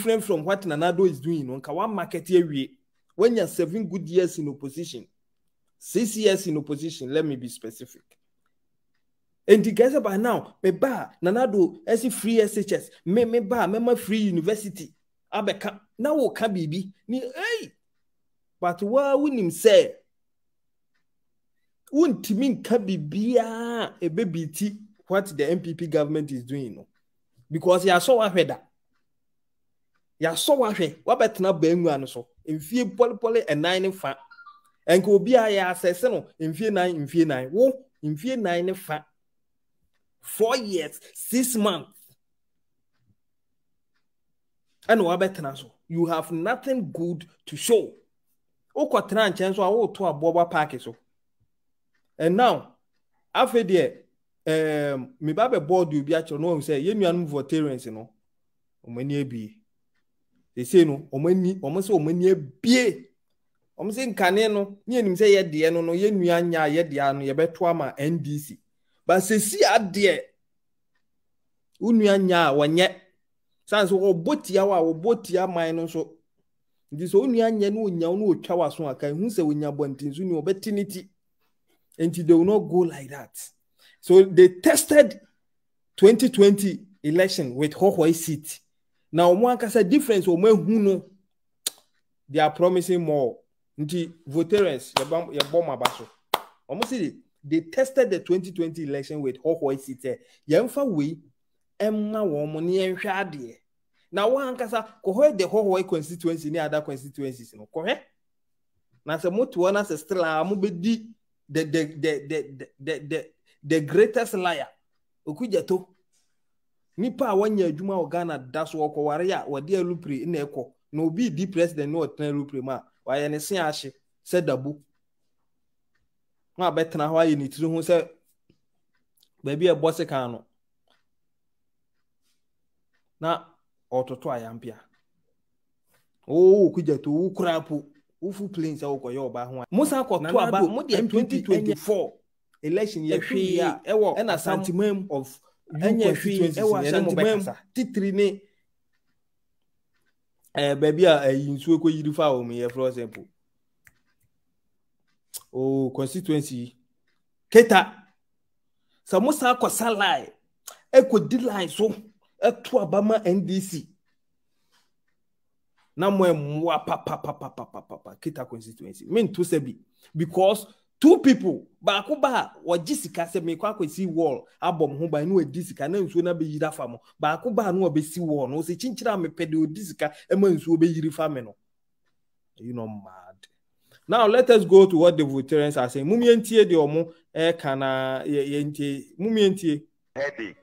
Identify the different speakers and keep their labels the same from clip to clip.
Speaker 1: different from what Nanado is doing. On Kawan market here, when you're 7 good years in opposition, 6 years in opposition, let me be specific. And the guys by now, me ba Nanado as free SHS, me ba me free university. Abeka now o ka bibi ni hey, but wa wunim say wuntimin ka bibia e bebiti what the MPP government is doing, no, because ya so wa hweda. Ya so wa hwe wa betena bangu anu so mfie pole and 9 fa enko obi a ya assess no mfie 9 wo mfie 9 fa 4 years 6 months and wa betena so you have nothing good to show okwatena nchen so a wo to aboba park so. And now after there me ba be board obi a no say ye nuanum votarians no omani abi. They say no, almost so many bie. Say nkane no, ni enim say ye de no ye nua nya ye de ano ye beto ama NDC. But say si ade unua nya wonye. Sans wo botia wa wo botia man no so. Ndi so unua nya no onya no otwa waso aka hu say onya bontin so ni obetiniti. And they will not go like that. So they tested 2020 election with Hohoi seat. Now, one can say difference or who know they are promising more. Nti voters, your bomb baso. Almost they tested the 2020 election with Hohoi City. Yamfa we Emma woman and shadi. Now, one can say, correct the Hohoi constituency near other constituencies, no correct? Now, some more to us still the greatest liar. Okujato. Nipa wanya adwuma o Ghana daso okoware ya wade alupre na ekọ na obi di president no otena alupre ma wa ye ne se ahye se dabu ma betena ho aye ni tiri ho se ba bi e bosse kan no na ototo ayampia o kujato u krapo u fu plains akoye oba ho musa akoto aba mo de 2024 election ye hwe ya ewo na santimam of titri ne baby a yinsu ko yiri fa o me for example o constituency Keta samusa ko salai e ko delay so eto abama NDC na mo papa Keta constituency mean to say because two people baako ba wajisika se me kwa kwesi wall abom ho ba no adisika na nsuo na be yira fa mo baako ba no obesi wall no se chinchira me pede odisika ema nsuo be yiri fa me no. You know mad. Now let us go to what the voters are saying. Mumientie de omo kana yentie mumientie
Speaker 2: headache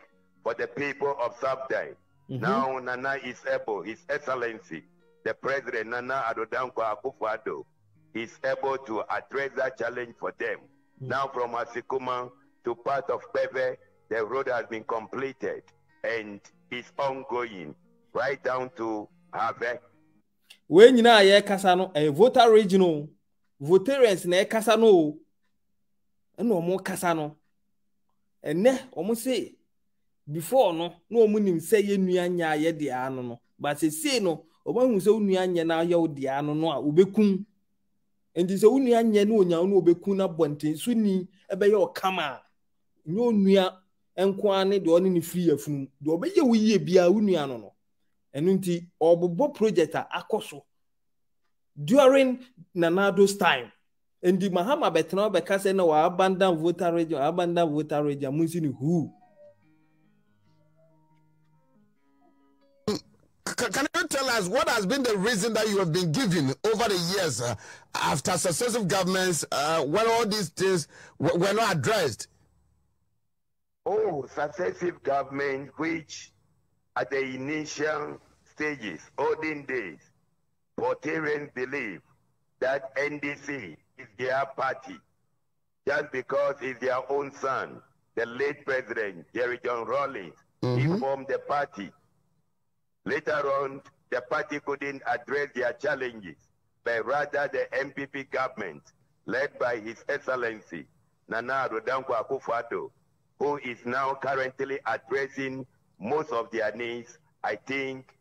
Speaker 2: for the people of Sabdai. Now Nana is able, His Excellency the President Nana Adodanko Akufo-Addo is able to address that challenge for them. Now from Asikuma to part of Bebe, the road has been completed and is ongoing right down to Have.
Speaker 1: When you know a Casano, a voter regional, voters ne Casano, and no more Casano. And ne almost say before no munim say ye nuanya ye de ano no, but say no, oba so nuanya na ye de ano no a ubekun. And this only anya no nya no obekuna bonten so ni ebe ye okama nyo nua enko ane de oni ni free afun de obeye wiye bia unua no no enu nti obobo project akoso during Nanado's time and the Mahama betena obeka say na wa abandon voter region munsi ni who.
Speaker 3: Can you tell us what has been the reason that you have been given over the years after successive governments when all these things were not addressed?
Speaker 2: Oh, successive government which at the initial stages, olden days, Votarians believe that NDC is their party just because it's their own son, the late President Jerry John Rawlings. He formed the party. Later on, the party couldn't address their challenges, but rather the MPP government, led by His Excellency Nana Adodanko Akufo-Addo, who is now currently addressing most of their needs. I think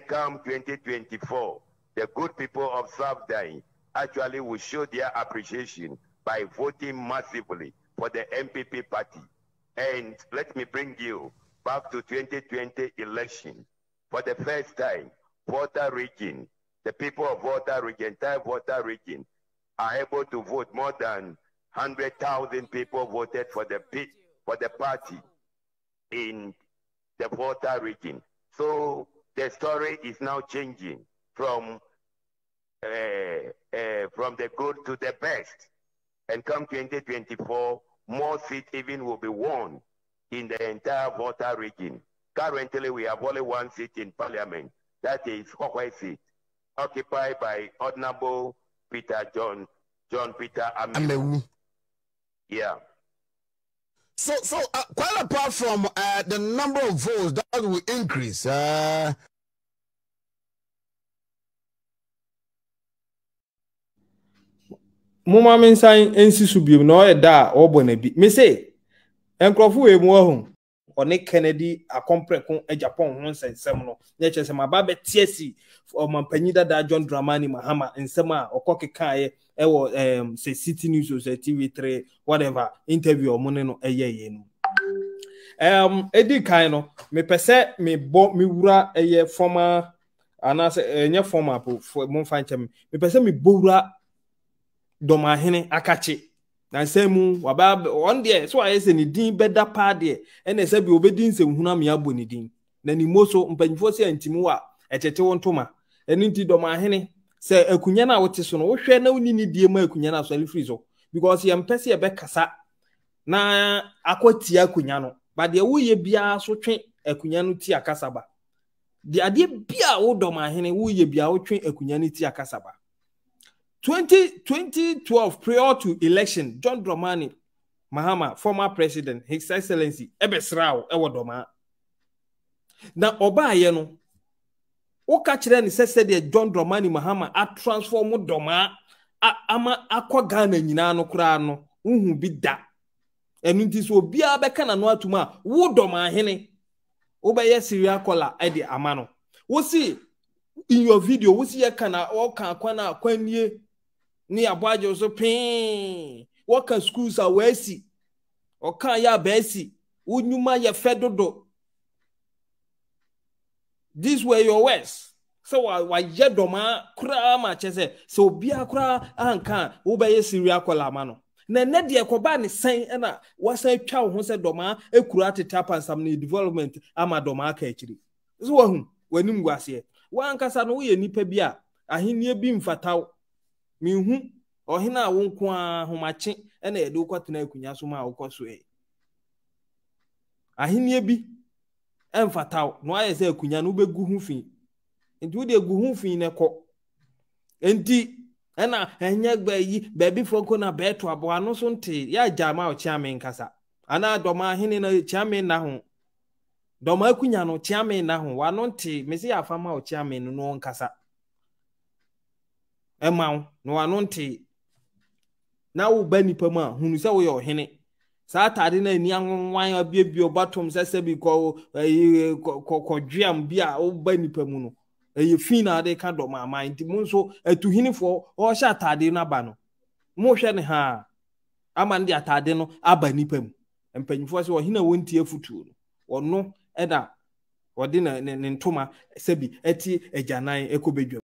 Speaker 2: come 2024, the good people of South Dai actually will show their appreciation by voting massively for the MPP party. And let me bring you back to 2020 election. For the first time, Volta region, the people of Volta region, entire Volta region, are able to vote. More than 100,000 people voted for the party in the Volta region. So the story is now changing from the good to the best. And come 2024, more seats even will be won in the entire Volta region. Currently, we have only one seat in parliament. That is Hokwe seat, occupied by Honorable John Peter Amewu. Yeah.
Speaker 3: So quite apart from the number of votes that will increase,
Speaker 1: Mama mensan ensi subiem na o da obo na bi me say enkrofo e mu ahun one Kennedy akompreko Japan ho nsensem no nya chese maba betiasi o mampanyi dada John Dramani Mahama nsem a okokekae e wo say City News or TV3 whatever interview o mone no eyeye no edi kan no me pese me bo me wura eye former anase nya former po mo fanchem me pese me bo wura Domahene akache na semu waba on there so I say ni din beda pa there and say bi obedin se huna me abo ni din na ni moso mpanjifo se antimu a echeche wontoma eni nti Domahene se akunya na wote so no wo hwe na uni ni die ma akunya na so free so because ye mpese ye be kasa na akwati akunya no ba de wo ye bia so twen akunya no ti akasaba de ade bia wo Domahene wo ye bia wo twen akunya no ti akasaba 2012 prior to election, John Dramani Mahama, former president, His Excellency, Ebesrao, Ewadoma. Now, Oba Yeno, o kachire ni sese John Dramani Mahama a transform Doma ama akwa Ghana nyina no kura no unhu bi da. Enu nti so bia beka na no atuma wo Domahene obeye serial caller edi amano. Wo see in your video, wo see kana o kan kwana kwanie ni abwaje so pin what can schools are wesi o kan ya besi unyuma ya fedodo. These were your words. So wa yedoma kura ma chese so bia kura anka wo be serial kwala ma no na ne de ekoba ne sen na wasan twa ho se doma ekura tetapa nsam ne development ama doma aka akiri so wahu wanim gwase wa ankasa no wo ye nipa bia ahenie bi mfataw minhu ohina wonko ahomache na yede ukotena akunya so ma akoso ahenie bi emfataw no aye se akunya no begu hu fi enti wo de gu hu fi ne ko enti na enya gba yi baby foko na beto abo ano so nte ya jama o chiamen kasa ana doma hene na chiamen na ho doma akunya no chiamen na ho wa no nte mesi afama o chiamen no nkasa ema no wa no nte na wo ba nipa ma hunu se wo yo hene sa atade na ani anwan abiebio batom sese bi ko dwiam bia wo ba nipa mu no eye fina de ka do ma nti mu nso atuhinifo o hye atade na ba no mo hwe ne ha ama ndi atade no aba nipa mu empanyifo se wo hina wontie afutu no ono eda wode na ntoma sebi eti agyanan ekobedwa